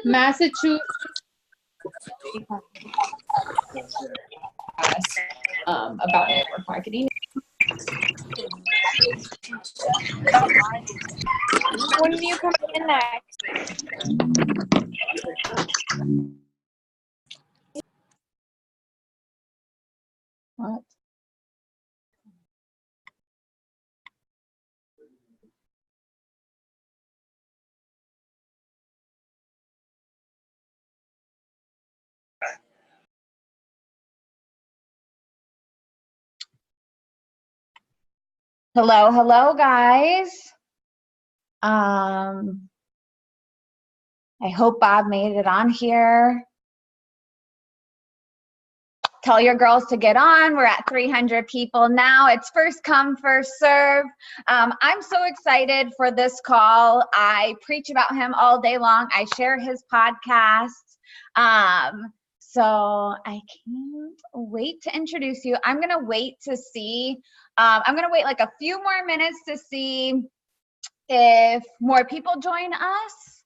Massachusetts. About network marketing. When do you come in next? What? Hello, guys. I hope Bob made it on here. Tell your girls to get on. We're at 300 people now. It's first come, first serve. I'm so excited for this call. I preach about him all day long. I share his podcast. So I can't wait to introduce you. I'm going to wait to see. I'm going to wait like a few more minutes to see if more people join us.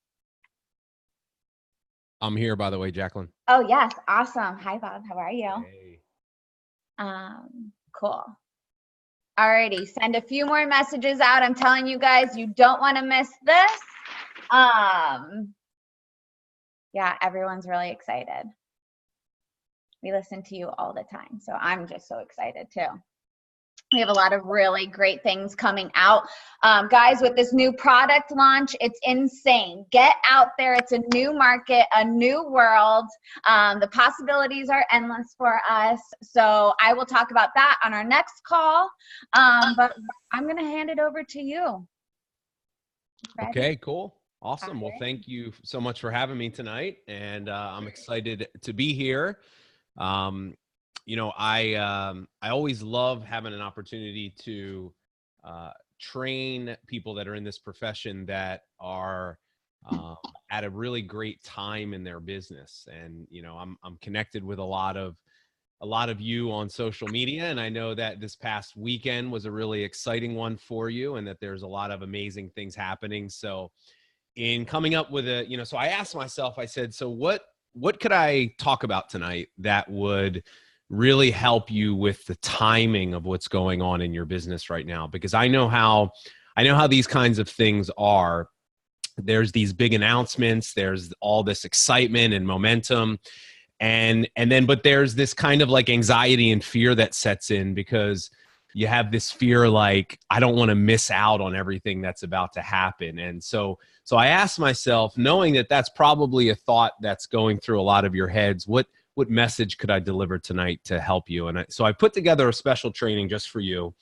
I'm here, by the way, Jacqueline. Oh, yes. Awesome. Hi, Bob. How are you? Hey. Cool. Alrighty. Send a few more messages out. I'm telling you guys, you don't want to miss this. Yeah, everyone's really excited. We listen to you all the time, so I'm just so excited too. We have a lot of really great things coming out. Guys, with this new product launch, it's insane. Get out there. It's a new market, a new world. The possibilities are endless for us. So I will talk about that on our next call. But I'm going to hand it over to you. Ready? Okay, cool. Awesome. Well, thank you so much for having me tonight. And I'm excited to be here. You know, I always love having an opportunity to train people that are in this profession that are at a really great time in their business. And, you know, I'm connected with a lot of you on social media. And I know that this past weekend was a really exciting one for you and that there's a lot of amazing things happening. So in coming up with a, you know, so I asked myself, I said, so what could I talk about tonight that would really help you with the timing of what's going on in your business right now? Because I know how these kinds of things are. There's these big announcements, there's all this excitement and momentum, but there's this kind of like anxiety and fear that sets in because you have this fear like, I don't want to miss out on everything that's about to happen. And so I asked myself, knowing that that's probably a thought that's going through a lot of your heads, what message could I deliver tonight to help you? And so I put together a special training just for you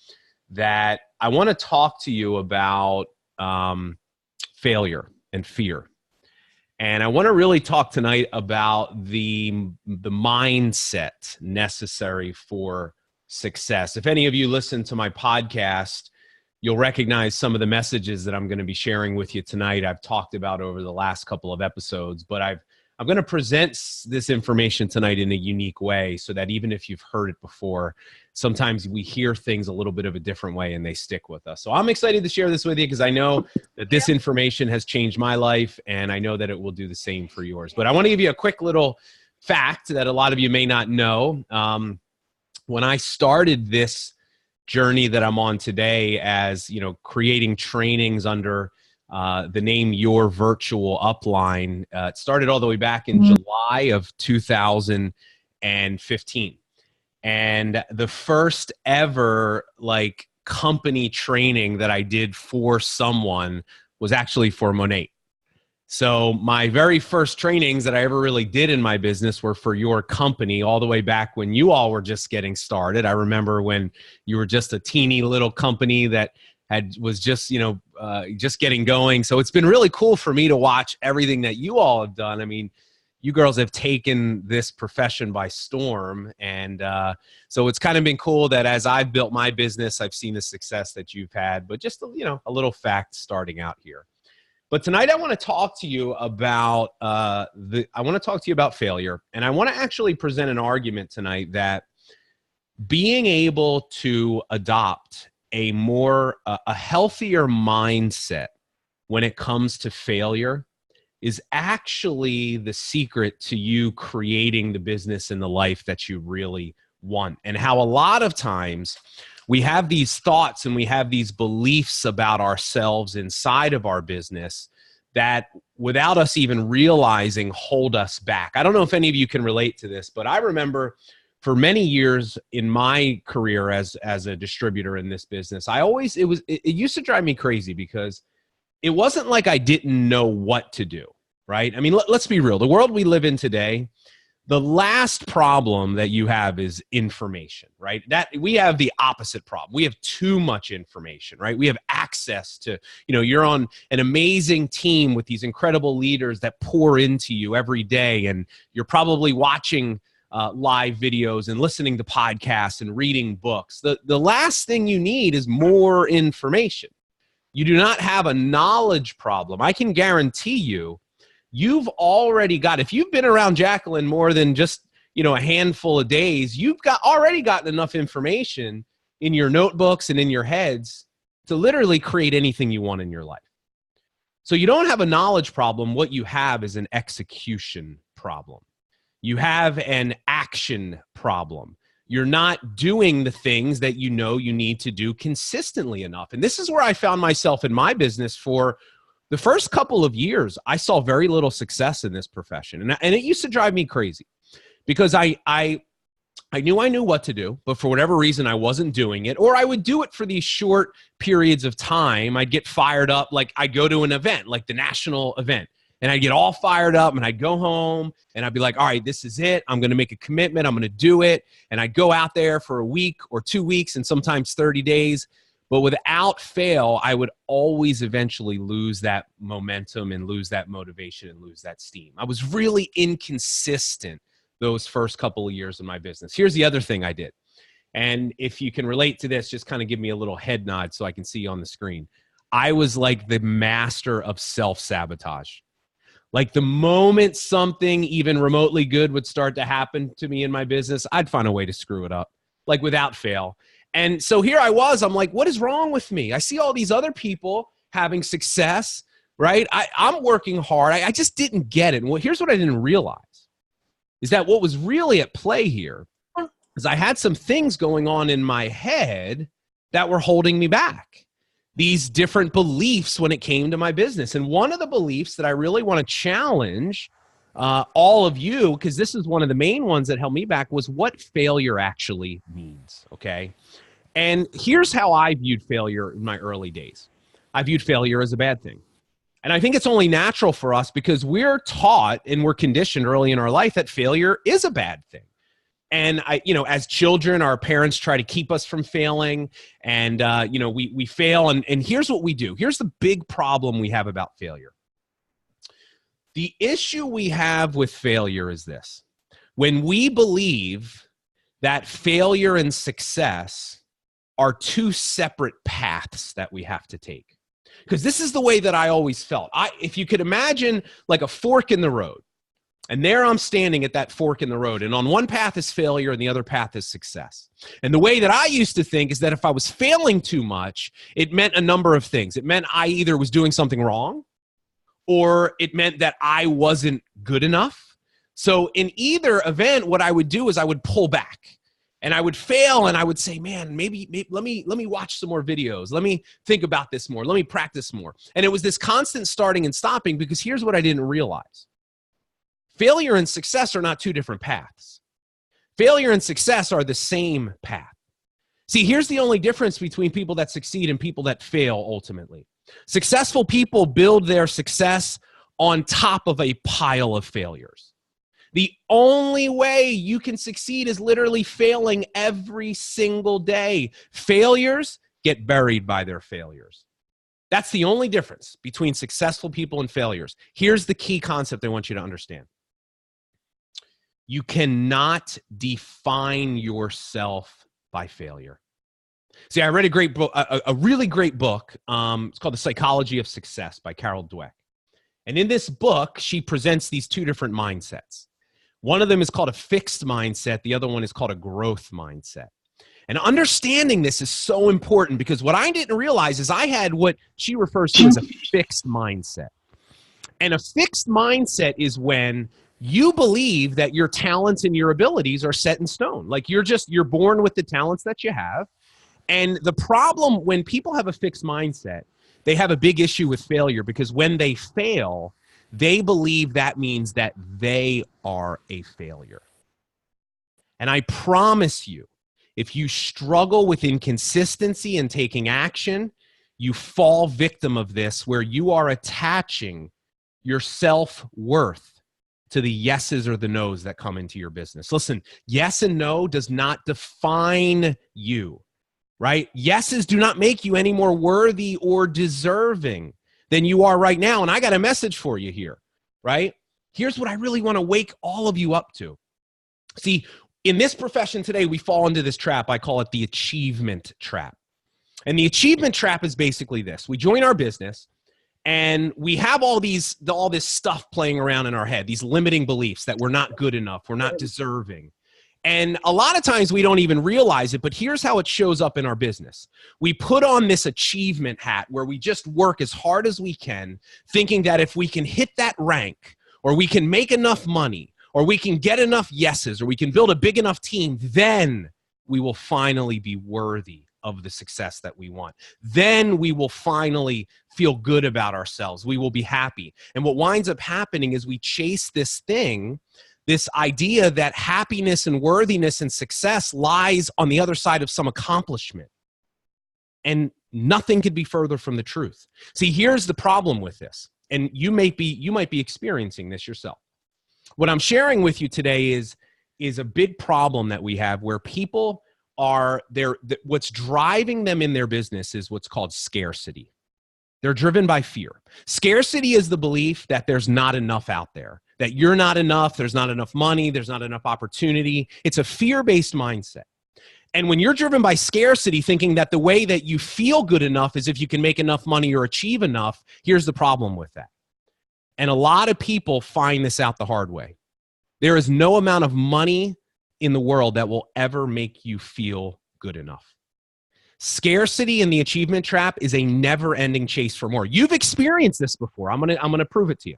that I want to talk to you about failure and fear. And I want to really talk tonight about the mindset necessary for success. If any of you listen to my podcast, you'll recognize some of the messages that I'm going to be sharing with you tonight. I've talked about over the last couple of episodes, but I'm going to present this information tonight in a unique way so that even if you've heard it before, sometimes we hear things a little bit of a different way and they stick with us. So I'm excited to share this with you because I know that this information has changed my life and I know that it will do the same for yours. But I want to give you a quick little fact that a lot of you may not know. When I started this journey that I'm on today as, you know, creating trainings under the name Your Virtual Upline, it started all the way back in July of 2015. And the first ever like company training that I did for someone was actually for Monat. So my very first trainings that I ever really did in my business were for your company all the way back when you all were just getting started. I remember when you were just a teeny little company that was just, you know, just getting going. So it's been really cool for me to watch everything that you all have done. I mean, you girls have taken this profession by storm. And so it's kind of been cool that as I've built my business, I've seen the success that you've had, but just, you know, a little fact starting out here. But tonight I want to talk to you about failure. And I want to actually present an argument tonight that being able to adopt a healthier mindset when it comes to failure is actually the secret to you creating the business and the life that you really want. And how a lot of times we have these thoughts and we have these beliefs about ourselves inside of our business that, without us even realizing, hold us back. I don't know if any of you can relate to this, but I remember for many years in my career as a distributor in this business, it used to drive me crazy because it wasn't like I didn't know what to do, right? I mean, let's be real. The world we live in today, the last problem that you have is information, right? That we have the opposite problem. We have too much information, right? We have access to, you're on an amazing team with these incredible leaders that pour into you every day. And you're probably watching live videos and listening to podcasts and reading books. The last thing you need is more information. You do not have a knowledge problem. I can guarantee you've already got, if you've been around Jacqueline more than just, a handful of days, you've already gotten enough information in your notebooks and in your heads to literally create anything you want in your life. So you don't have a knowledge problem. What you have is an execution problem. You have an action problem. You're not doing the things that you need to do consistently enough. And this is where I found myself in my business. For the first couple of years, I saw very little success in this profession. And it used to drive me crazy because I knew I knew what to do, but for whatever reason, I wasn't doing it, or I would do it for these short periods of time. I'd get fired up. Like I'd go to an event, like the national event, and I'd get all fired up and I'd go home and I'd be like, all right, this is it. I'm going to make a commitment. I'm going to do it. And I'd go out there for a week or 2 weeks and sometimes 30 days. But without fail, I would always eventually lose that momentum and lose that motivation and lose that steam. I was really inconsistent those first couple of years in my business. Here's the other thing I did. And if you can relate to this, just kind of give me a little head nod so I can see you on the screen. I was like the master of self-sabotage. Like the moment something even remotely good would start to happen to me in my business, I'd find a way to screw it up, like without fail. And so here I was, I'm like, what is wrong with me? I see all these other people having success, right? I'm working hard. I just didn't get it. And well, here's what I didn't realize is that what was really at play here is I had some things going on in my head that were holding me back. These different beliefs when it came to my business. And one of the beliefs that I really want to challenge all of you, because this is one of the main ones that held me back, was what failure actually means, okay? And here's how I viewed failure in my early days. I viewed failure as a bad thing. And I think it's only natural for us because we're taught and we're conditioned early in our life that failure is a bad thing. And as children, our parents try to keep us from failing, and we fail. And here's what we do. Here's the big problem we have about failure. The issue we have with failure is this: when we believe that failure and success are two separate paths that we have to take, because this is the way that I always felt. If you could imagine like a fork in the road. And there I'm standing at that fork in the road. And on one path is failure and the other path is success. And the way that I used to think is that if I was failing too much, it meant a number of things. It meant I either was doing something wrong, or it meant that I wasn't good enough. So in either event, what I would do is I would pull back. And I would fail and I would say, man, maybe let me watch some more videos. Let me think about this more. Let me practice more. And it was this constant starting and stopping, because here's what I didn't realize. Failure and success are not two different paths. Failure and success are the same path. See, here's the only difference between people that succeed and people that fail ultimately. Successful people build their success on top of a pile of failures. The only way you can succeed is literally failing every single day. Failures get buried by their failures. That's the only difference between successful people and failures. Here's the key concept I want you to understand. You cannot define yourself by failure. See, I read a great book, a really great book. It's called The Psychology of Success by Carol Dweck. And in this book, she presents these two different mindsets. One of them is called a fixed mindset. The other one is called a growth mindset. And understanding this is so important, because what I didn't realize is I had what she refers to as a fixed mindset. And a fixed mindset is when you believe that your talents and your abilities are set in stone. Like you're born with the talents that you have. And the problem when people have a fixed mindset, they have a big issue with failure, because when they fail, they believe that means that they are a failure. And I promise you, if you struggle with inconsistency and taking action, you fall victim of this, where you are attaching your self-worth to the yeses or the nos that come into your business. Listen, yes and no does not define you, right? Yeses do not make you any more worthy or deserving than you are right now. And I got a message for you here, right? Here's what I really want to wake all of you up to. See, in this profession today, we fall into this trap. I call it the achievement trap. And the achievement trap is basically this. We join our business and we have all this stuff playing around in our head, these limiting beliefs that we're not good enough, we're not deserving. And a lot of times we don't even realize it, but here's how it shows up in our business. We put on this achievement hat where we just work as hard as we can, thinking that if we can hit that rank, or we can make enough money, or we can get enough yeses, or we can build a big enough team, then we will finally be worthy of the success that we want. Then we will finally feel good about ourselves. We will be happy. And what winds up happening is we chase this thing, this idea that happiness and worthiness and success lies on the other side of some accomplishment. And nothing could be further from the truth. See, here's the problem with this. And you might be experiencing this yourself. What I'm sharing with you today is a big problem that we have, where people what's driving them in their business is what's called scarcity. They're driven by fear. Scarcity is the belief that there's not enough out there, that you're not enough, there's not enough money, there's not enough opportunity. It's a fear-based mindset. And when you're driven by scarcity, thinking that the way that you feel good enough is if you can make enough money or achieve enough, here's the problem with that. And a lot of people find this out the hard way. There is no amount of money in the world that will ever make you feel good enough. Scarcity in the achievement trap is a never-ending chase for more. You've experienced this before. I'm gonna prove it to you.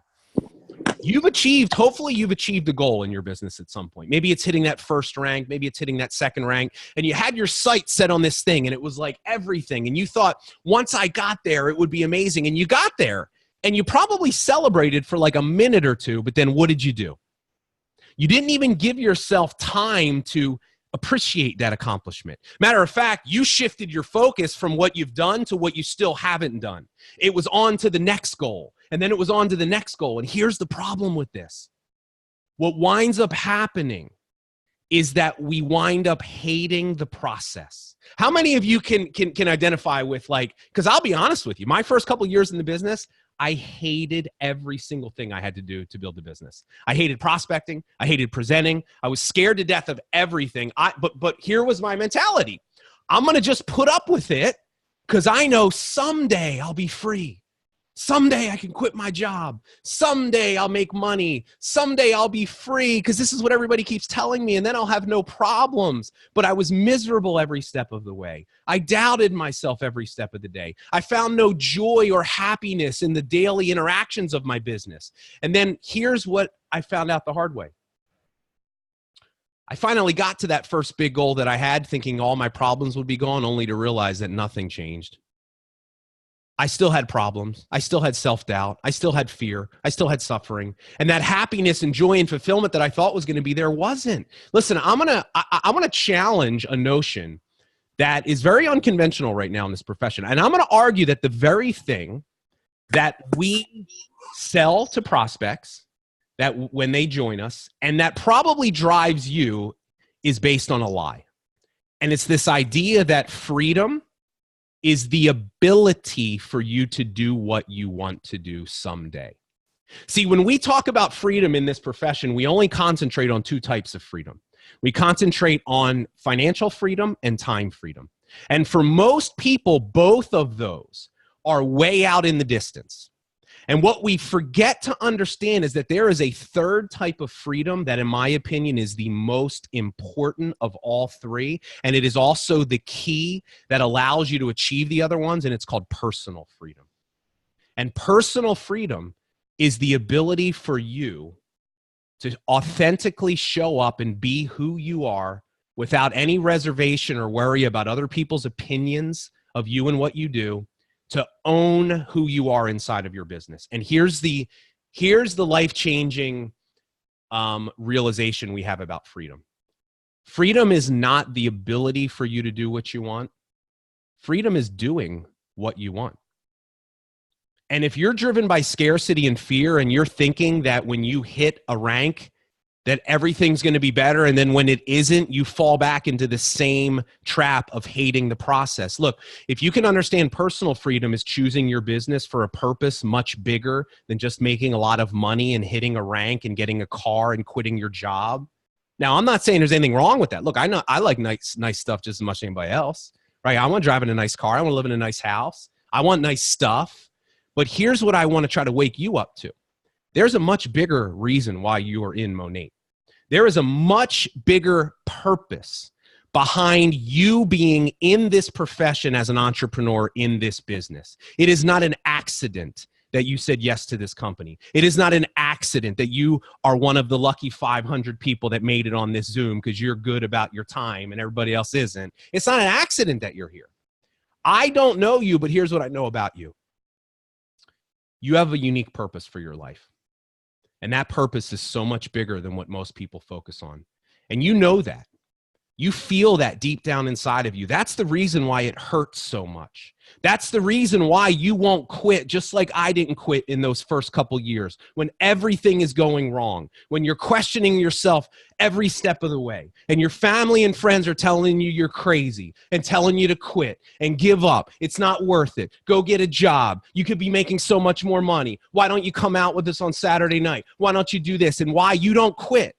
Hopefully you've achieved a goal in your business at some point. Maybe it's hitting that first rank, maybe it's hitting that second rank, and you had your sights set on this thing, and it was like everything. And you thought, once I got there, it would be amazing. And you got there, and you probably celebrated for like a minute or two, but then what did you do? You didn't even give yourself time to appreciate that accomplishment. Matter of fact, you shifted your focus from what you've done to what you still haven't done. It was on to the next goal, and then it was on to the next goal. And here's the problem with this. What winds up happening is that we wind up hating the process. How many of you can identify with, like, because I'll be honest with you, my first couple years in the business, I hated every single thing I had to do to build a business. I hated prospecting. I hated presenting. I was scared to death of everything. But here was my mentality. I'm going to just put up with it because I know someday I'll be free. Someday I can quit my job. Someday I'll make money. Someday I'll be free because this is what everybody keeps telling me, and then I'll have no problems. But I was miserable every step of the way. I doubted myself every step of the day. I found no joy or happiness in the daily interactions of my business. And then here's what I found out the hard way. I finally got to that first big goal that I had, thinking all my problems would be gone, only to realize that nothing changed. I still had problems. I still had self-doubt. I still had fear. I still had suffering. And that happiness and joy and fulfillment that I thought was going to be there wasn't. Listen, I want to challenge a notion that is very unconventional right now in this profession. And I'm going to argue that the very thing that we sell to prospects, that when they join us, and that probably drives you, is based on a lie. And it's this idea that freedom is the ability for you to do what you want to do someday. See, when we talk about freedom in this profession, we only concentrate on two types of freedom. We concentrate on financial freedom and time freedom. And for most people, both of those are way out in the distance. And what we forget to understand is that there is a third type of freedom that, in my opinion, is the most important of all three. And it is also the key that allows you to achieve the other ones, and it's called personal freedom. And personal freedom is the ability for you to authentically show up and be who you are without any reservation or worry about other people's opinions of you and what you do, to own who you are inside of your business. And here's the life-changing realization we have about freedom. Freedom is not the ability for you to do what you want. Freedom is doing what you want. And if you're driven by scarcity and fear, and you're thinking that when you hit a rank that everything's going to be better, and then when it isn't, you fall back into the same trap of hating the process. Look, if you can understand personal freedom is choosing your business for a purpose much bigger than just making a lot of money and hitting a rank and getting a car and quitting your job. Now, I'm not saying there's anything wrong with that. Look, I know I like nice stuff just as much as anybody else, right? I want to drive in a nice car. I want to live in a nice house. I want nice stuff. But here's what I want to try to wake you up to. There's a much bigger reason why you are in Monate. There is a much bigger purpose behind you being in this profession as an entrepreneur in this business. It is not an accident that you said yes to this company. It is not an accident that you are one of the lucky 500 people that made it on this Zoom because you're good about your time and everybody else isn't. It's not an accident that you're here. I don't know you, but here's what I know about you. You have a unique purpose for your life. And that purpose is so much bigger than what most people focus on. And you know that. You feel that deep down inside of you. That's the reason why it hurts so much. That's the reason why you won't quit, just like I didn't quit in those first couple years, when everything is going wrong, when you're questioning yourself every step of the way, and your family and friends are telling you you're crazy and telling you to quit and give up. It's not worth it. Go get a job. You could be making so much more money. Why don't you come out with us on Saturday night? Why don't you do this? And why you don't quit.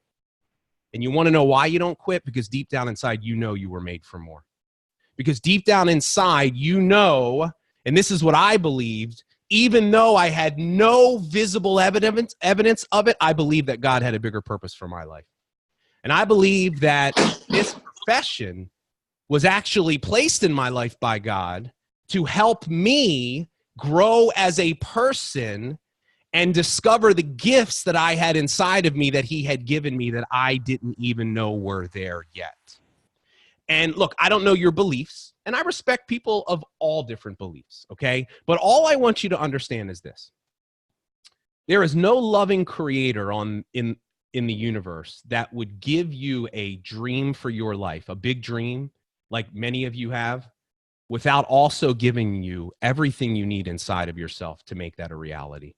And you want to know why you don't quit? Because deep down inside, you know you were made for more. Because deep down inside, you know, and this is what I believed, even though I had no visible evidence of it, I believed that God had a bigger purpose for my life. And I believe that this profession was actually placed in my life by God to help me grow as a person and discover the gifts that I had inside of me that he had given me that I didn't even know were there yet. And look, I don't know your beliefs, and I respect people of all different beliefs, okay? But all I want you to understand is this. There is no loving creator in the universe that would give you a dream for your life, a big dream, like many of you have, without also giving you everything you need inside of yourself to make that a reality.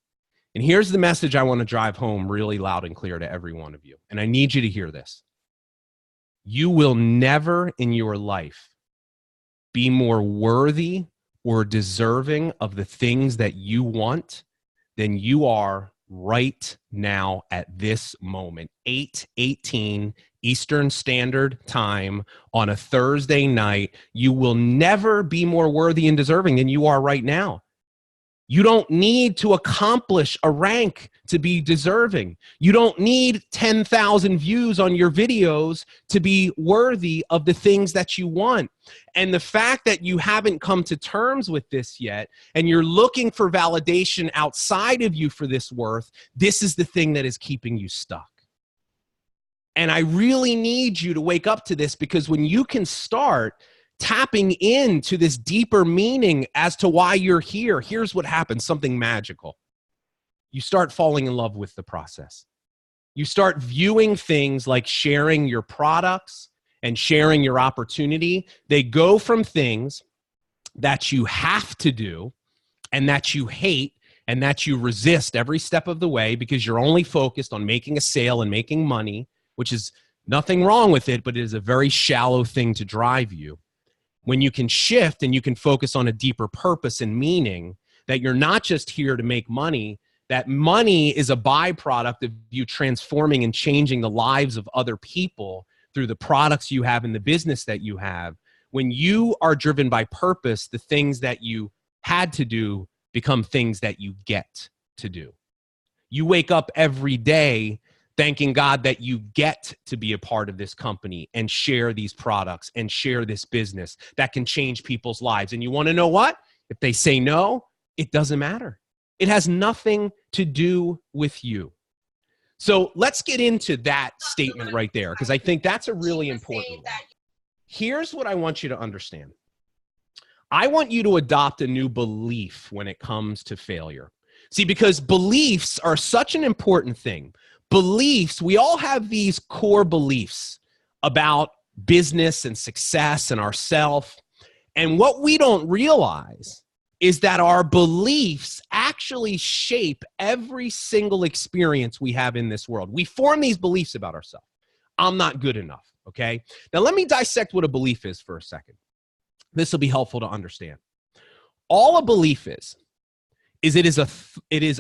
And here's the message I want to drive home really loud and clear to every one of you. And I need you to hear this. You will never in your life be more worthy or deserving of the things that you want than you are right now at this moment. 8:18 Eastern Standard Time on a Thursday night. You will never be more worthy and deserving than you are right now. You don't need to accomplish a rank to be deserving. You don't need 10,000 views on your videos to be worthy of the things that you want. And the fact that you haven't come to terms with this yet, and you're looking for validation outside of you for this worth, this is the thing that is keeping you stuck. And I really need you to wake up to this, because when you can start tapping into this deeper meaning as to why you're here, here's what happens, something magical. You start falling in love with the process. You start viewing things like sharing your products and sharing your opportunity. They go from things that you have to do and that you hate and that you resist every step of the way because you're only focused on making a sale and making money, which is nothing wrong with it, but it is a very shallow thing to drive you. When you can shift and you can focus on a deeper purpose and meaning, that you're not just here to make money, that money is a byproduct of you transforming and changing the lives of other people through the products you have and the business that you have. When you are driven by purpose, the things that you had to do become things that you get to do. You wake up every day thanking God that you get to be a part of this company and share these products and share this business that can change people's lives. And you want to know what? If they say no, it doesn't matter. It has nothing to do with you. So let's get into that statement right there, because I think that's a really important one. Here's what I want you to understand. I want you to adopt a new belief when it comes to failure. See, because beliefs are such an important thing. Beliefs, we all have these core beliefs about business and success and ourself. And what we don't realize is that our beliefs actually shape every single experience we have in this world. We form these beliefs about ourselves. I'm not good enough, okay? Now, let me dissect what a belief is for a second. This will be helpful to understand. All a belief is it is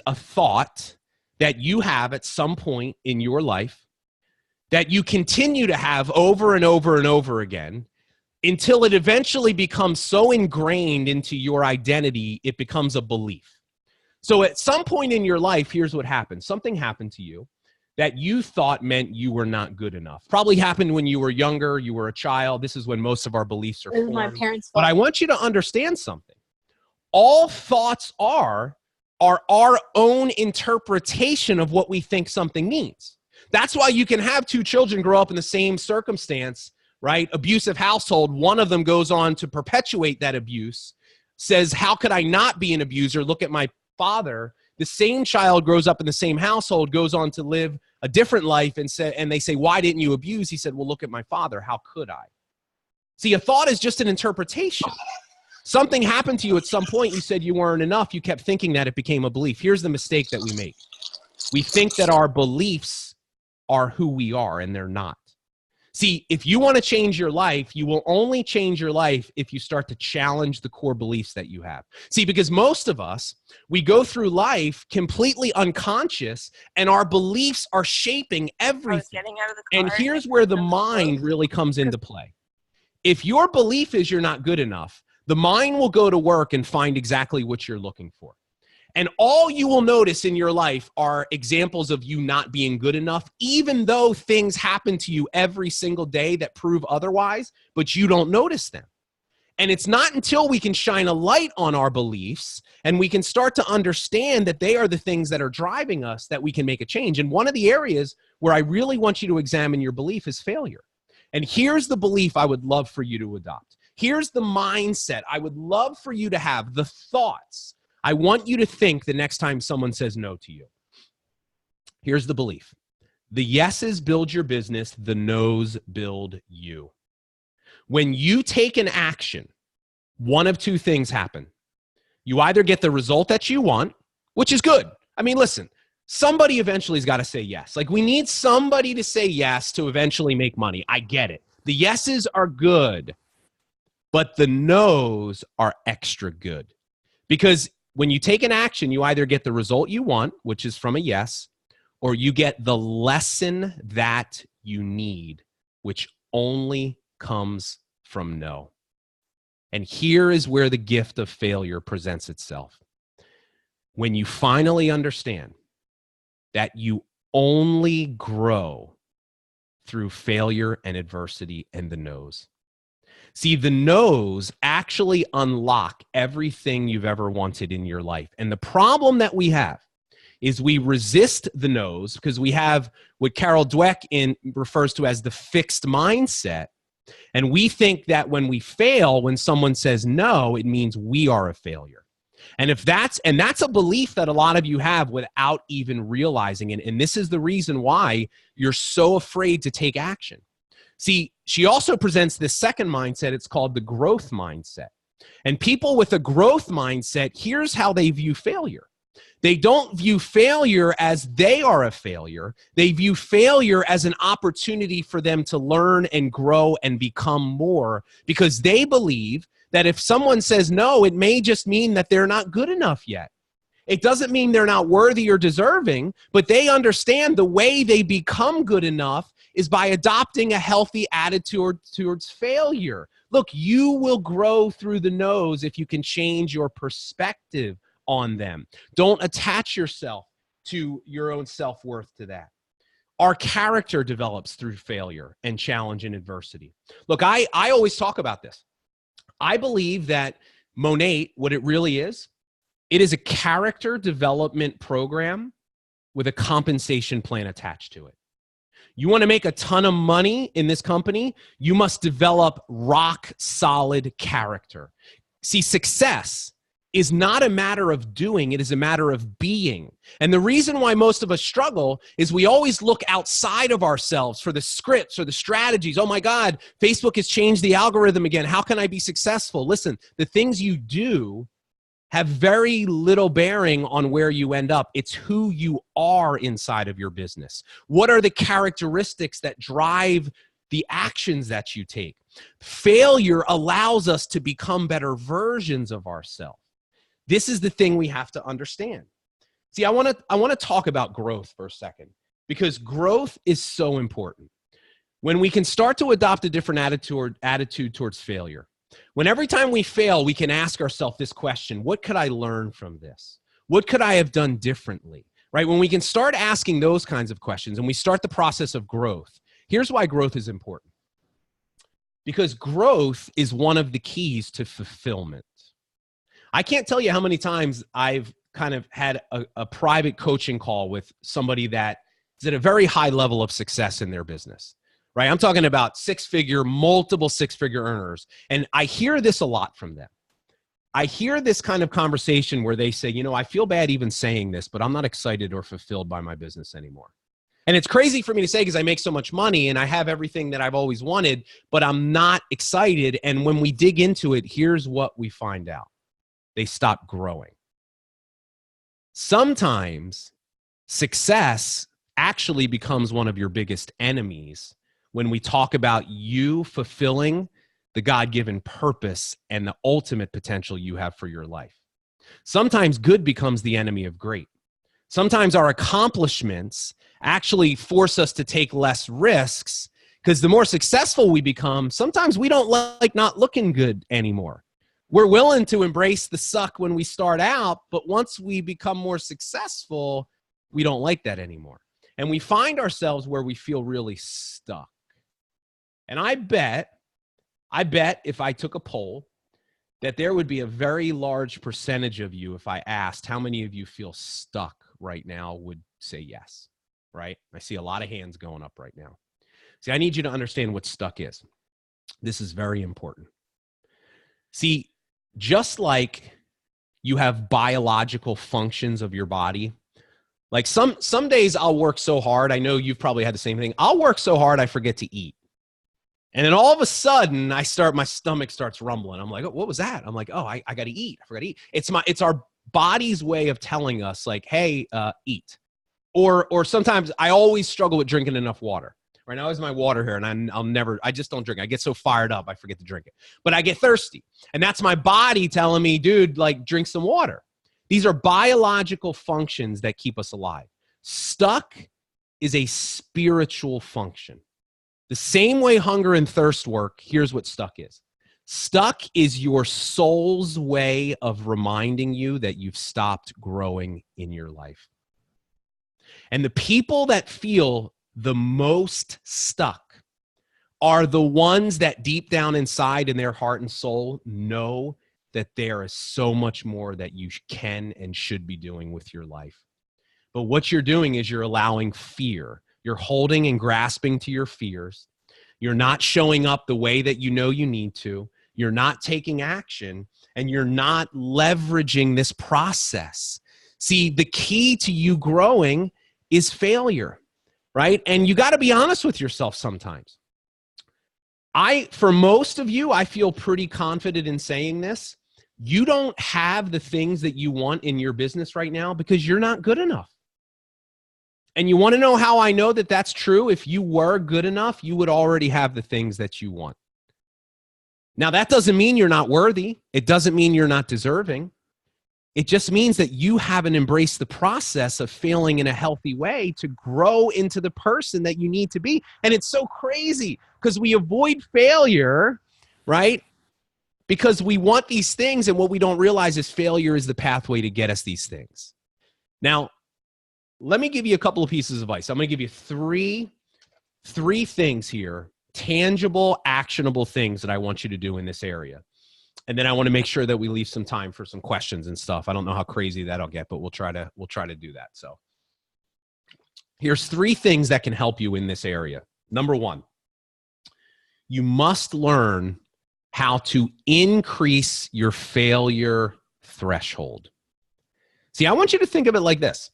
a thought that you have at some point in your life that you continue to have over and over and over again until it eventually becomes so ingrained into your identity, it becomes a belief. So at some point in your life, here's what happened. Something happened to you that you thought meant you were not good enough. Probably happened when you were younger, you were a child. This is when most of our beliefs are formed. My parents' But I want you to understand something. All thoughts are our own interpretation of what we think something means. That's why you can have two children grow up in the same circumstance, right? Abusive household. One of them goes on to perpetuate that abuse, says, how could I not be an abuser? Look at my father. The same child grows up in the same household, goes on to live a different life, and they say, why didn't you abuse? He said, well, look at my father. How could I? See, a thought is just an interpretation. Something happened to you at some point. You said you weren't enough. You kept thinking that. It became a belief. Here's the mistake that we make. We think that our beliefs are who we are, and they're not. See, if you want to change your life, you will only change your life if you start to challenge the core beliefs that you have. See, because most of us, we go through life completely unconscious, and our beliefs are shaping everything. And here's where the mind really comes into play. If your belief is you're not good enough, the mind will go to work and find exactly what you're looking for. And all you will notice in your life are examples of you not being good enough, even though things happen to you every single day that prove otherwise, but you don't notice them. And it's not until we can shine a light on our beliefs and we can start to understand that they are the things that are driving us that we can make a change. And one of the areas where I really want you to examine your belief is failure. And here's the belief I would love for you to adopt. Here's the mindset I would love for you to have, the thoughts I want you to think the next time someone says no to you. Here's the belief. The yeses build your business, the nos build you. When you take an action, one of two things happen. You either get the result that you want, which is good. I mean, listen, somebody eventually has got to say yes. Like, we need somebody to say yes to eventually make money. I get it. The yeses are good, but the nos are extra good. Because when you take an action, you either get the result you want, which is from a yes, or you get the lesson that you need, which only comes from no. And here is where the gift of failure presents itself. When you finally understand that you only grow through failure and adversity and the no's. See, the no's actually unlock everything you've ever wanted in your life. And the problem that we have is we resist the no's because we have what Carol Dweck refers to as the fixed mindset. And we think that when we fail, when someone says no, it means we are a failure. And that's a belief that a lot of you have without even realizing it. And this is the reason why you're so afraid to take action. See, she also presents this second mindset. It's called the growth mindset. And people with a growth mindset, here's how they view failure. They don't view failure as they are a failure. They view failure as an opportunity for them to learn and grow and become more, because they believe that if someone says no, it may just mean that they're not good enough yet. It doesn't mean they're not worthy or deserving, but they understand the way they become good enough is by adopting a healthy attitude towards failure. Look, you will grow through the no's if you can change your perspective on them. Don't attach yourself to your own self-worth to that. Our character develops through failure and challenge and adversity. Look, I always talk about this. I believe that Monate, what it really is It is a character development program with a compensation plan attached to it. You want to make a ton of money in this company, you must develop rock solid character. See, success is not a matter of doing, it is a matter of being. And the reason why most of us struggle is we always look outside of ourselves for the scripts or the strategies. Oh my God, Facebook has changed the algorithm again. How can I be successful? Listen, the things you do have very little bearing on where you end up. It's who you are inside of your business. What are the characteristics that drive the actions that you take? Failure allows us to become better versions of ourselves. This is the thing we have to understand. See, I want to talk about growth for a second, because growth is so important. When we can start to adopt a different attitude towards failure, when every time we fail, we can ask ourselves this question: what could I learn from this? What could I have done differently? Right? When we can start asking those kinds of questions and we start the process of growth, here's why growth is important. Because growth is one of the keys to fulfillment. I can't tell you how many times I've kind of had a private coaching call with somebody that is at a very high level of success in their business, right? I'm talking about multiple six-figure earners. And I hear this a lot from them. I hear this kind of conversation where they say, I feel bad even saying this, but I'm not excited or fulfilled by my business anymore. And it's crazy for me to say because I make so much money and I have everything that I've always wanted, but I'm not excited. And when we dig into it, here's what we find out. They stop growing. Sometimes success actually becomes one of your biggest enemies when we talk about you fulfilling the God-given purpose and the ultimate potential you have for your life. Sometimes good becomes the enemy of great. Sometimes our accomplishments actually force us to take less risks, because the more successful we become, sometimes we don't like not looking good anymore. We're willing to embrace the suck when we start out, but once we become more successful, we don't like that anymore. And we find ourselves where we feel really stuck. And I bet if I took a poll that there would be a very large percentage of you, if I asked how many of you feel stuck right now, would say yes, right? I see a lot of hands going up right now. See, I need you to understand what stuck is. This is very important. See, just like you have biological functions of your body, like some days I'll work so hard. I know you've probably had the same thing. I'll work so hard I forget to eat. And then all of a sudden my stomach starts rumbling. I'm like, oh, what was that? I'm like, oh, I got to eat. I forgot to eat. It's our body's way of telling us like, hey, eat. Or sometimes I always struggle with drinking enough water. Right now is my water here, and I just don't drink. I get so fired up, I forget to drink it. But I get thirsty, and that's my body telling me, dude, like, drink some water. These are biological functions that keep us alive. Stuck is a spiritual function. The same way hunger and thirst work, here's what stuck is. Stuck is your soul's way of reminding you that you've stopped growing in your life. And the people that feel the most stuck are the ones that deep down inside in their heart and soul know that there is so much more that you can and should be doing with your life. But what you're doing is you're allowing fear. You're holding and grasping to your fears. You're not showing up the way that you know you need to. You're not taking action, and you're not leveraging this process. See, the key to you growing is failure. Right? And you got to be honest with yourself sometimes. For most of you, I feel pretty confident in saying this. You don't have the things that you want in your business right now because you're not good enough. And you want to know how I know that that's true? If you were good enough, you would already have the things that you want. Now, that doesn't mean you're not worthy. It doesn't mean you're not deserving. It just means that you haven't embraced the process of failing in a healthy way to grow into the person that you need to be. And it's so crazy because we avoid failure, right? Because we want these things, and what we don't realize is failure is the pathway to get us these things. Now, let me give you a couple of pieces of advice. I'm going to give you three things here, tangible, actionable things that I want you to do in this area. And then I want to make sure that we leave some time for some questions and stuff. I don't know how crazy that'll get, but we'll try to do that. So here's 3 things that can help you in this area. Number 1, you must learn how to increase your failure threshold. See, I want you to think of it like this.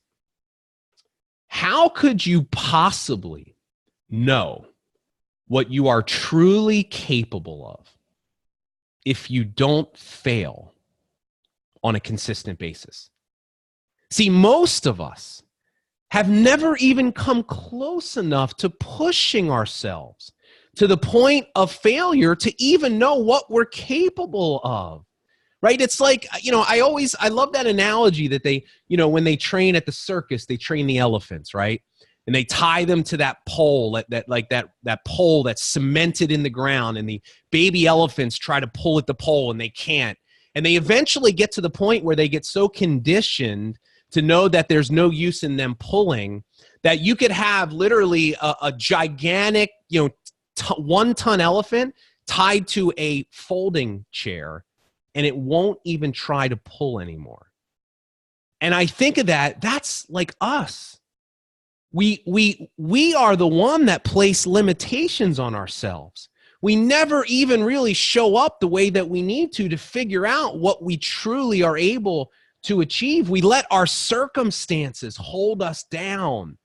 How could you possibly know what you are truly capable of if you don't fail on a consistent basis? See, most of us have never even come close enough to pushing ourselves to the point of failure to even know what we're capable of, right? It's like, I love that analogy that they, when they train at the circus, they train the elephants, right? And they tie them to that pole, that pole that's cemented in the ground, and the baby elephants try to pull at the pole and they can't. And they eventually get to the point where they get so conditioned to know that there's no use in them pulling, that you could have literally a gigantic, 1-ton elephant tied to a folding chair, and it won't even try to pull anymore. And I think of that's like us. We are the one that place limitations on ourselves. We never even really show up the way that we need to figure out what we truly are able to achieve. We let our circumstances hold us down,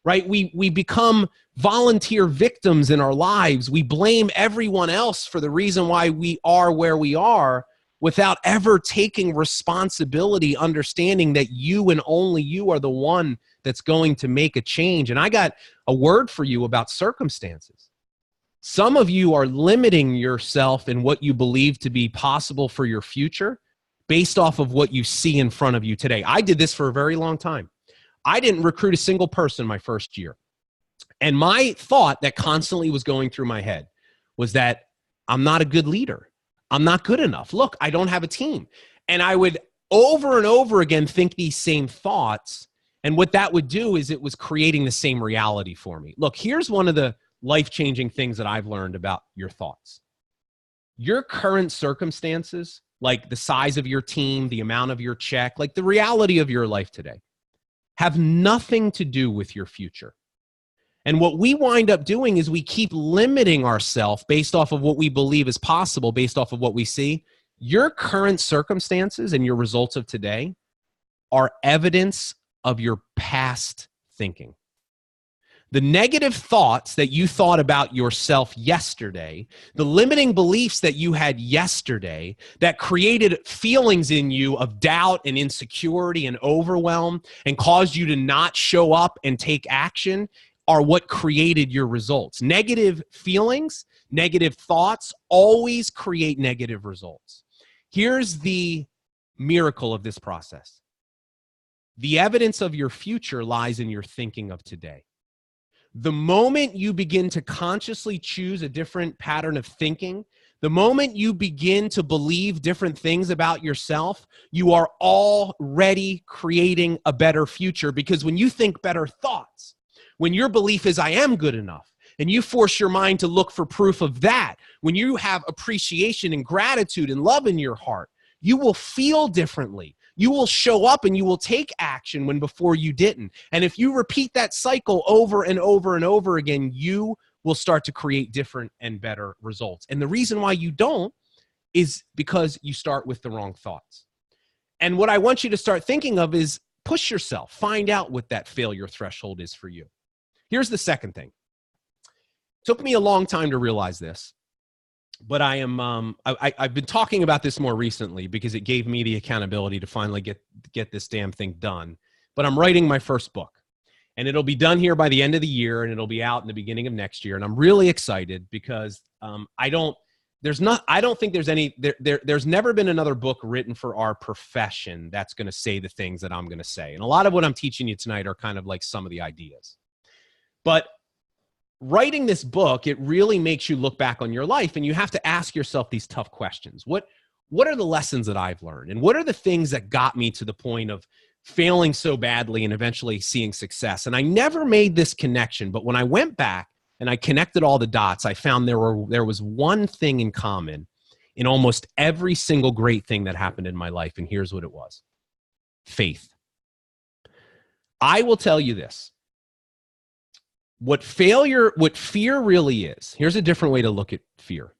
right? We become volunteer victims in our lives. We blame everyone else for the reason why we are where we are, without ever taking responsibility, understanding that you and only you are the one that's going to make a change. And I got a word for you about circumstances. Some of you are limiting yourself in what you believe to be possible for your future based off of what you see in front of you today. I did this for a very long time. I didn't recruit a single person my first year. And my thought that constantly was going through my head was that I'm not a good leader. I'm not good enough. Look, I don't have a team. And I would over and over again think these same thoughts. And what that would do is it was creating the same reality for me. Look, here's one of the life-changing things that I've learned about your thoughts. Your current circumstances, like the size of your team, the amount of your check, like the reality of your life today, have nothing to do with your future. And what we wind up doing is we keep limiting ourselves based off of what we believe is possible, based off of what we see. Your current circumstances and your results of today are evidence of your past thinking. The negative thoughts that you thought about yourself yesterday, the limiting beliefs that you had yesterday that created feelings in you of doubt and insecurity and overwhelm and caused you to not show up and take action, are what created your results. Negative feelings, negative thoughts always create negative results. Here's the miracle of this process. The evidence of your future lies in your thinking of today. The moment you begin to consciously choose a different pattern of thinking, the moment you begin to believe different things about yourself, you are already creating a better future. Because when you think better thoughts, when your belief is I am good enough, and you force your mind to look for proof of that, when you have appreciation and gratitude and love in your heart, you will feel differently. You will show up and you will take action when before you didn't. And if you repeat that cycle over and over and over again, you will start to create different and better results. And the reason why you don't is because you start with the wrong thoughts. And what I want you to start thinking of is push yourself. Find out what that failure threshold is for you. Here's the second thing. It took me a long time to realize this, but I've been talking about this more recently because it gave me the accountability to finally get this damn thing done. But I'm writing my first book, and it'll be done here by the end of the year, and it'll be out in the beginning of next year. And I'm really excited because there's never been another book written for our profession that's going to say the things that I'm going to say. And a lot of what I'm teaching you tonight are kind of like some of the ideas. But writing this book, it really makes you look back on your life, and you have to ask yourself these tough questions. What are the lessons that I've learned? And what are the things that got me to the point of failing so badly and eventually seeing success? And I never made this connection, but when I went back and I connected all the dots, I found there was one thing in common in almost every single great thing that happened in my life. And here's what it was: faith. I will tell you this. What fear really is, here's a different way to look at fear.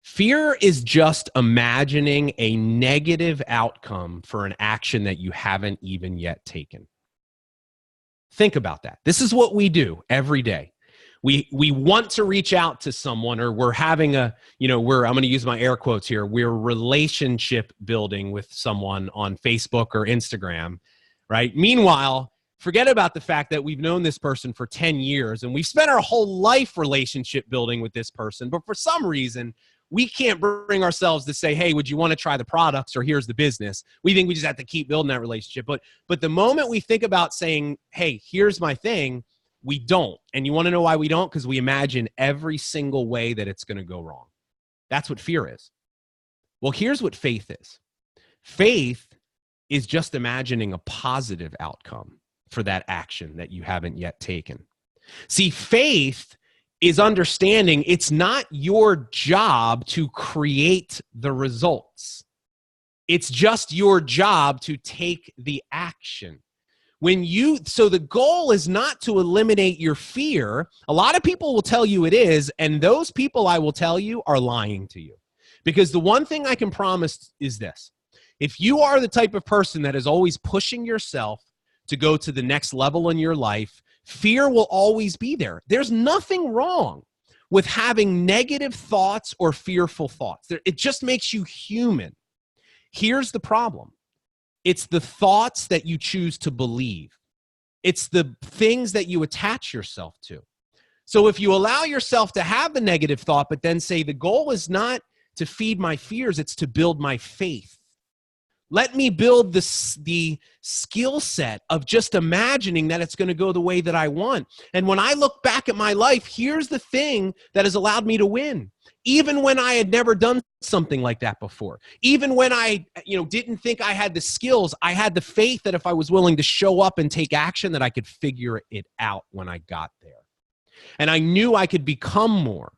Fear is just imagining a negative outcome for an action that you haven't even yet taken. Think about that. This is what we do every day. We want to reach out to someone, or we're having I'm going to use my air quotes here, we're relationship building with someone on Facebook or Instagram, right? Meanwhile, forget about the fact that we've known this person for 10 years and we've spent our whole life relationship building with this person, but for some reason, we can't bring ourselves to say, hey, would you want to try the products, or here's the business? We think we just have to keep building that relationship. But the moment we think about saying, hey, here's my thing, we don't. And you want to know why we don't? Because we imagine every single way that it's going to go wrong. That's what fear is. Well, here's what faith is. Faith is just imagining a positive outcome for that action that you haven't yet taken. See, faith is understanding it's not your job to create the results. It's just your job to take the action. So the goal is not to eliminate your fear. A lot of people will tell you it is, and those people, I will tell you, are lying to you. Because the one thing I can promise is this: if you are the type of person that is always pushing yourself to go to the next level in your life, fear will always be there. There's nothing wrong with having negative thoughts or fearful thoughts. It just makes you human. Here's the problem. It's the thoughts that you choose to believe. It's the things that you attach yourself to. So if you allow yourself to have the negative thought, but then say the goal is not to feed my fears, it's to build my faith. Let me build the skill set of just imagining that it's going to go the way that I want. And when I look back at my life, here's the thing that has allowed me to win. Even when I had never done something like that before, even when I didn't think I had the skills, I had the faith that if I was willing to show up and take action, that I could figure it out when I got there. And I knew I could become more.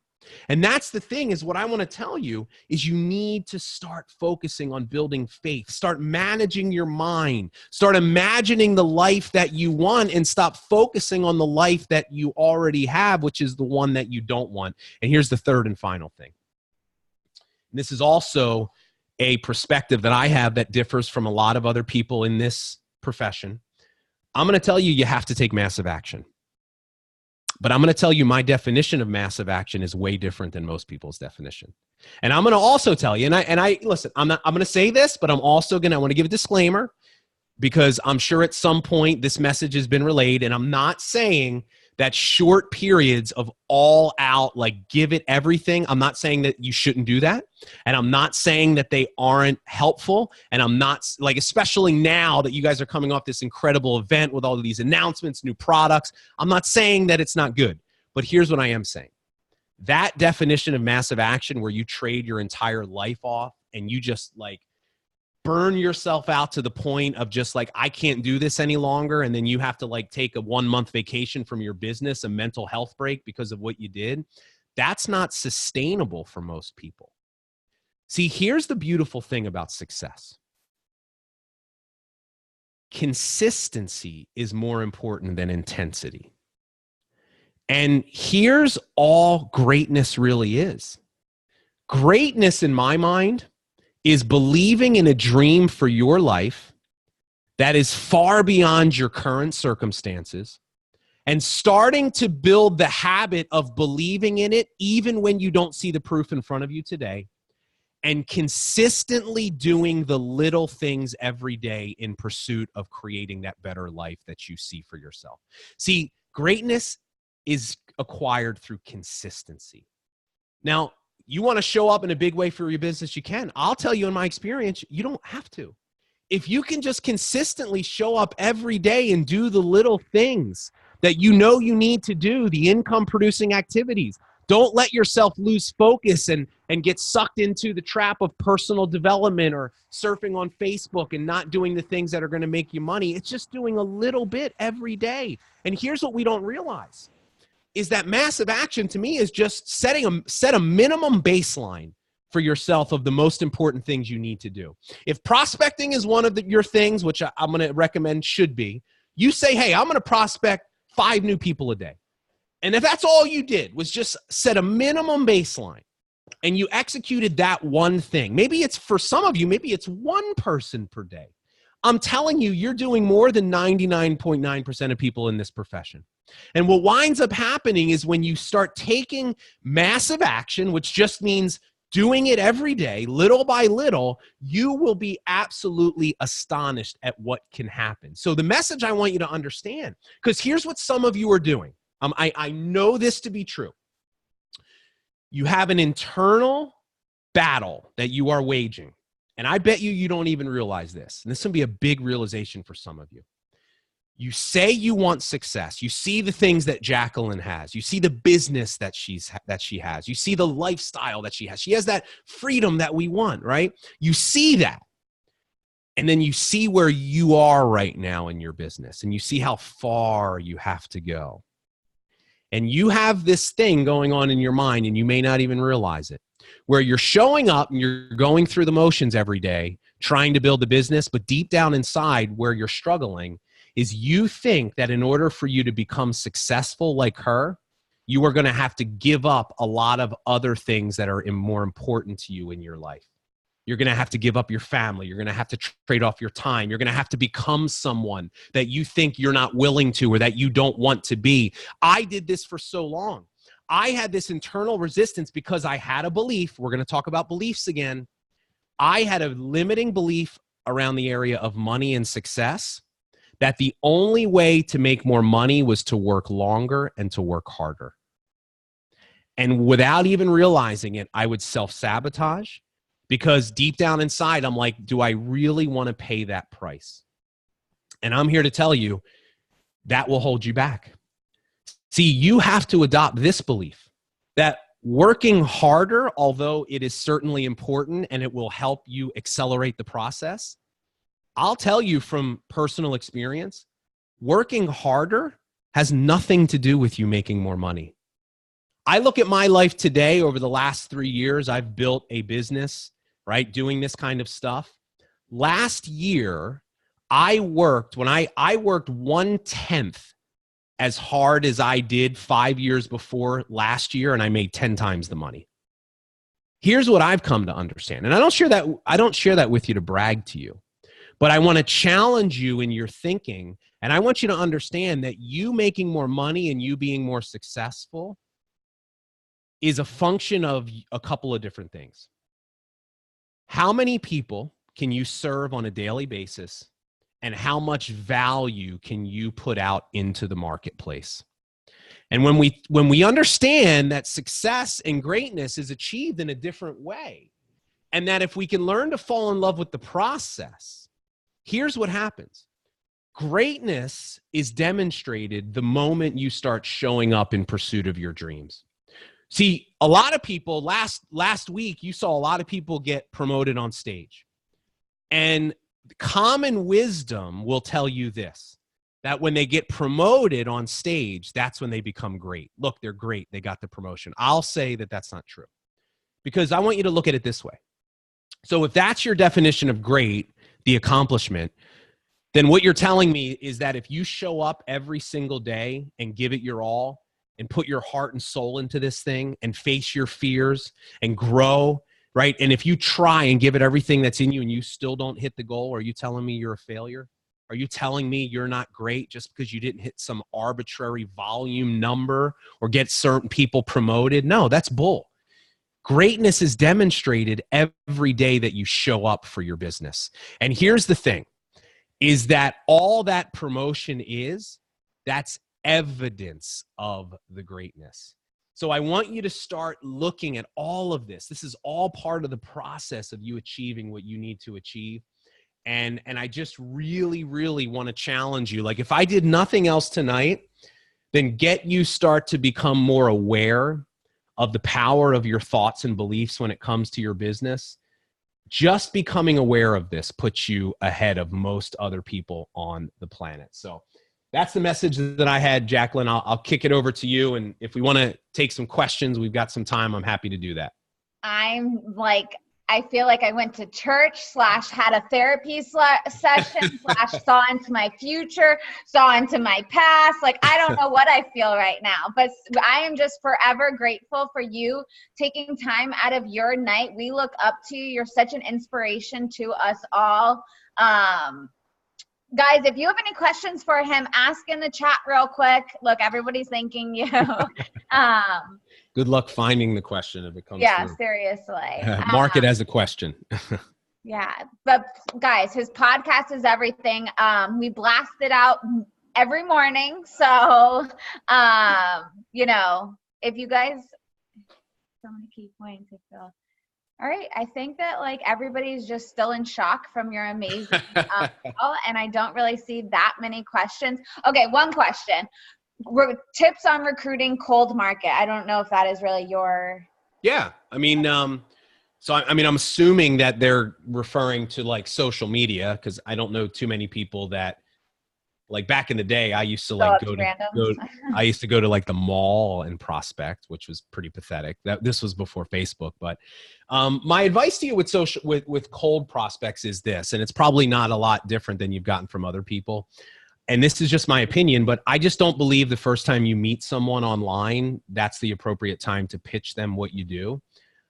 And that's the thing, is what I want to tell you is you need to start focusing on building faith. Start managing your mind. Start imagining the life that you want, and stop focusing on the life that you already have, which is the one that you don't want. And here's the third and final thing. And this is also a perspective that I have that differs from a lot of other people in this profession. I'm going to tell you, you have to take massive action. But I'm going to tell you my definition of massive action is way different than most people's definition. And I'm going to also tell you, and I listen, I'm going to say this, but I want to give a disclaimer, because I'm sure at some point this message has been relayed, and I'm not saying that short periods of all out, like give it everything. I'm not saying that you shouldn't do that. And I'm not saying that they aren't helpful. And I'm not like, especially now that you guys are coming off this incredible event with all of these announcements, new products, I'm not saying that it's not good. But here's what I am saying. That definition of massive action, where you trade your entire life off and you just like burn yourself out to the point of just like, I can't do this any longer. And then you have to like take a 1-month vacation from your business, a mental health break because of what you did. That's not sustainable for most people. See, here's the beautiful thing about success. Consistency is more important than intensity. And here's all greatness really is. Greatness, in my mind, is believing in a dream for your life that is far beyond your current circumstances, and starting to build the habit of believing in it even when you don't see the proof in front of you today, and consistently doing the little things every day in pursuit of creating that better life that you see for yourself. See, greatness is acquired through consistency. Now, you want to show up in a big way for your business, you can. I'll tell you in my experience, you don't have to. If you can just consistently show up every day and do the little things that you know you need to do, the income producing activities, don't let yourself lose focus and get sucked into the trap of personal development or surfing on Facebook and not doing the things that are going to make you money. It's just doing a little bit every day. And here's what we don't realize. Is that massive action to me is just set a minimum baseline for yourself of the most important things you need to do. If prospecting is one of your things, which I'm going to recommend should be, you say, hey, I'm going to prospect 5 new people a day. And if that's all you did was just set a minimum baseline and you executed that one thing, maybe it's for some of you, maybe it's 1 person per day. I'm telling you, you're doing more than 99.9% of people in this profession. And what winds up happening is when you start taking massive action, which just means doing it every day, little by little, you will be absolutely astonished at what can happen. So the message I want you to understand, because here's what some of you are doing. I know this to be true. You have an internal battle that you are waging. And I bet you don't even realize this. And this will be a big realization for some of you. You say you want success. You see the things that Jacqueline has. You see the business that she has. You see the lifestyle that she has. She has that freedom that we want, right? You see that. And then you see where you are right now in your business. And you see how far you have to go. And you have this thing going on in your mind, and you may not even realize it, where you're showing up and you're going through the motions every day, trying to build a business, but deep down inside where you're struggling is you think that in order for you to become successful like her, you are going to have to give up a lot of other things that are more important to you in your life. You're going to have to give up your family. You're going to have to trade off your time. You're going to have to become someone that you think you're not willing to or that you don't want to be. I did this for so long. I had this internal resistance because I had a belief. We're going to talk about beliefs again. I had a limiting belief around the area of money and success that the only way to make more money was to work longer and to work harder. And without even realizing it, I would self-sabotage because deep down inside, I'm like, do I really want to pay that price? And I'm here to tell you that will hold you back. See, you have to adopt this belief that working harder, although it is certainly important and it will help you accelerate the process, I'll tell you from personal experience, working harder has nothing to do with you making more money. I look at my life today. Over the last 3 years, I've built a business, right, doing this kind of stuff. Last year, I worked 1/10 as hard as I did 5 years before last year, and I made 10 times the money. Here's what I've come to understand, and I don't share that with you to brag to you, but I want to challenge you in your thinking, and I want you to understand that you making more money and you being more successful is a function of a couple of different things. How many people can you serve on a daily basis? And how much value can you put out into the marketplace? And when we understand that success and greatness is achieved in a different way, and that if we can learn to fall in love with the process, here's what happens. Greatness is demonstrated the moment you start showing up in pursuit of your dreams. See, a lot of people, last week, you saw a lot of people get promoted on stage. And common wisdom will tell you this, that when they get promoted on stage, that's when they become great. Look, they're great. They got the promotion. I'll say that that's not true because I want you to look at it this way. So if that's your definition of great, the accomplishment, then what you're telling me is that if you show up every single day and give it your all and put your heart and soul into this thing and face your fears and grow, right? And if you try and give it everything that's in you and you still don't hit the goal, are you telling me you're a failure? Are you telling me you're not great just because you didn't hit some arbitrary volume number or get certain people promoted? No, that's bull. Greatness is demonstrated every day that you show up for your business. And here's the thing, is that all that promotion that's evidence of the greatness. So I want you to start looking at all of this. This is all part of the process of you achieving what you need to achieve. And I just really, really want to challenge you. Like if I did nothing else tonight, then start to become more aware of the power of your thoughts and beliefs when it comes to your business. Just becoming aware of this puts you ahead of most other people on the planet. So that's the message that I had, Jacqueline. I'll kick it over to you. And if we want to take some questions, we've got some time. I'm happy to do that. I'm like, I feel like I went to church / had a therapy session / saw into my future, saw into my past. Like, I don't know what I feel right now, but I am just forever grateful for you taking time out of your night. We look up to you. You're such an inspiration to us all. Guys, if you have any questions for him, ask in the chat real quick. Look, everybody's thanking you. Good luck finding the question if it comes Yeah, through. seriously. Mark it as a question. Yeah, but guys, his podcast is everything. We blast it out every morning. So, you know, if you guys, so many key points, I feel. All right, I think that like everybody's just still in shock from your amazing call, and I don't really see that many questions. Okay, one question. Tips on recruiting cold market. I don't know if that is really your. Yeah, I mean, so I mean, I'm assuming that they're referring to like social media, because I don't know too many people that, like back in the day, I used to like I used to go to like the mall and prospect, which was pretty pathetic. This was before Facebook, but my advice to you with cold prospects is this, and it's probably not a lot different than you've gotten from other people. And this is just my opinion, but I just don't believe the first time you meet someone online, that's the appropriate time to pitch them what you do.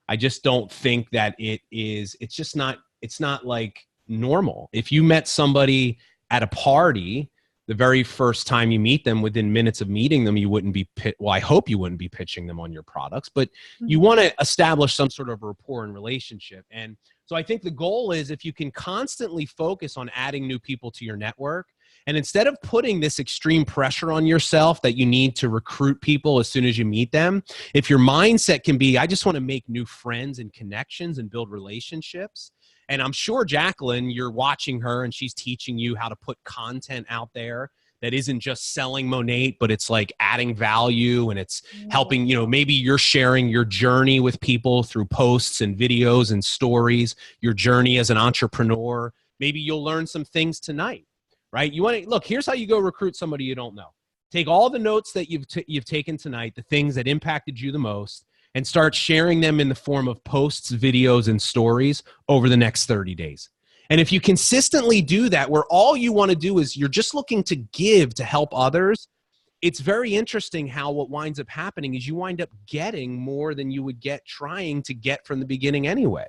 I just don't think that it's not like normal. If you met somebody at a party, the very first time you meet them, within minutes of meeting them, you wouldn't be I hope you wouldn't be pitching them on your products, but you want to establish some sort of rapport and relationship. And so I think the goal is, if you can constantly focus on adding new people to your network, and instead of putting this extreme pressure on yourself that you need to recruit people as soon as you meet them, if your mindset can be, I just want to make new friends and connections and build relationships. And I'm sure, Jacqueline, you're watching her and she's teaching you how to put content out there that isn't just selling Monat, but it's like adding value, and it's helping, you know, maybe you're sharing your journey with people through posts and videos and stories, your journey as an entrepreneur. Maybe you'll learn some things tonight, right? You want to look, here's how you go recruit somebody you don't know. Take all the notes that you've taken tonight, the things that impacted you the most, and start sharing them in the form of posts, videos, and stories over the next 30 days. And if you consistently do that, where all you want to do is you're just looking to give to help others, it's very interesting how what winds up happening is you wind up getting more than you would get trying to get from the beginning anyway.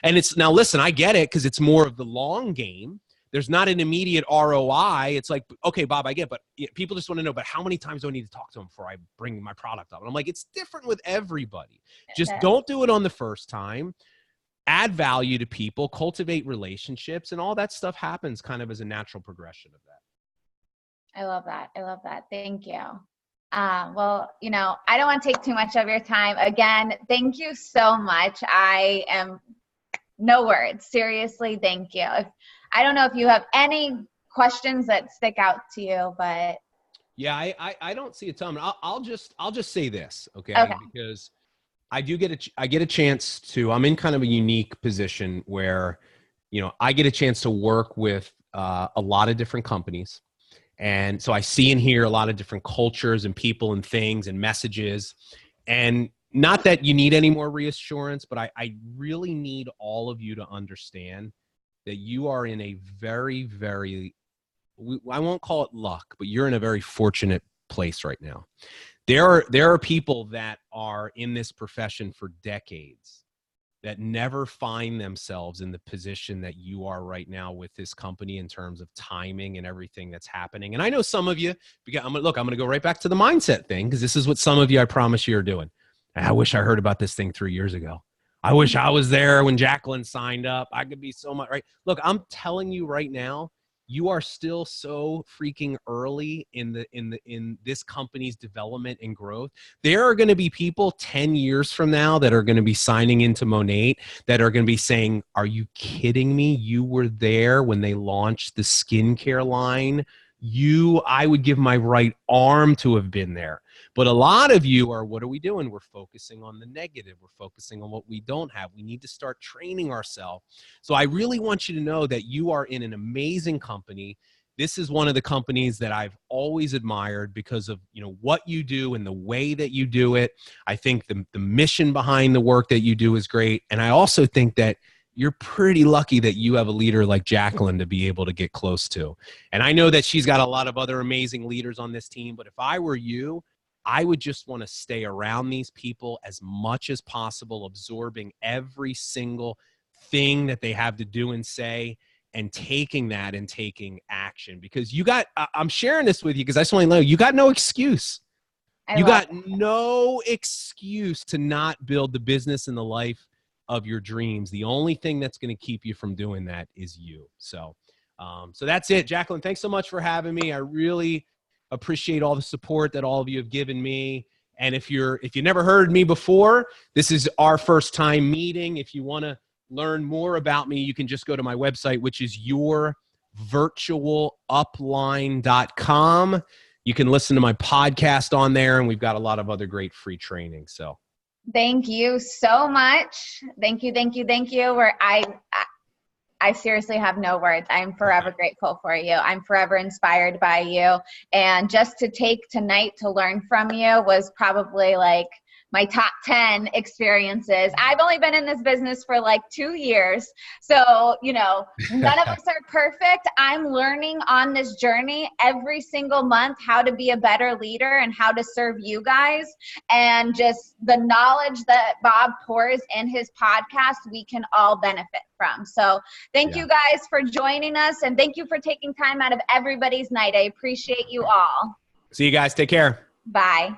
And it's, now listen, I get it, because it's more of the long game. There's not an immediate ROI. It's like, okay, Bob, I get, but people just want to know, but how many times do I need to talk to them before I bring my product up? And I'm like, it's different with everybody. Just don't do it on the first time. Add value to people, cultivate relationships, and all that stuff happens kind of as a natural progression of that. I love that. I love that. Thank you. Well, you know, I don't want to take too much of your time. Again, thank you so much. I am no words. Seriously, thank you. I don't know if you have any questions that stick out to you, but yeah, I don't see a ton. I'll just say this, okay? Because I get a chance to. I'm in kind of a unique position where, you know, I get a chance to work with a lot of different companies, and so I see and hear a lot of different cultures and people and things and messages, and not that you need any more reassurance, but I really need all of you to understand that you are in a very, very, I won't call it luck, but you're in a very fortunate place right now. There are people that are in this profession for decades that never find themselves in the position that you are right now with this company in terms of timing and everything that's happening. And I know some of you, because I'm going to go right back to the mindset thing, because this is what some of you, I promise you, are doing. I wish I heard about this thing 3 years ago. I wish I was there when Jacqueline signed up. I could be so much, right? Look, I'm telling you right now, you are still so freaking early in this company's development and growth. There are going to be people 10 years from now that are going to be signing into Monat that are going to be saying, are you kidding me? You were there when they launched the skincare line. I would give my right arm to have been there. But a lot of you are, what are we doing? We're focusing on the negative. We're focusing on what we don't have. We need to start training ourselves. So I really want you to know that you are in an amazing company. this is one of the companies that I've always admired because of, what you do and the way that you do it. I think the mission behind the work that you do is great. And I also think that you're pretty lucky that you have a leader like Jacqueline to be able to get close to. And I know that she's got a lot of other amazing leaders on this team, but if I were you, I would just want to stay around these people as much as possible, absorbing every single thing that they have to do and say, and taking that and taking action. Because I'm sharing this with you because I just want to know, you got no excuse. You got no excuse to not build the business and the life of your dreams. The only thing that's going to keep you from doing that is you. So that's it. Jacqueline, thanks so much for having me. I really appreciate all the support that all of you have given me. And if you never heard me before, this is our first time meeting. If you want to learn more about me, you can just go to my website, which is yourvirtualupline.com. You can listen to my podcast on there, and we've got a lot of other great free training. So Thank you so much. Thank you. I seriously have no words. I'm forever grateful for you. I'm forever inspired by you. And just to take tonight to learn from you was probably like my top 10 experiences. I've only been in this business for like 2 years. So, none of us are perfect. I'm learning on this journey every single month how to be a better leader and how to serve you guys. And just the knowledge that Bob pours in his podcast, we can all benefit from. So thank you guys for joining us. And thank you for taking time out of everybody's night. I appreciate you all. See you guys. Take care. Bye.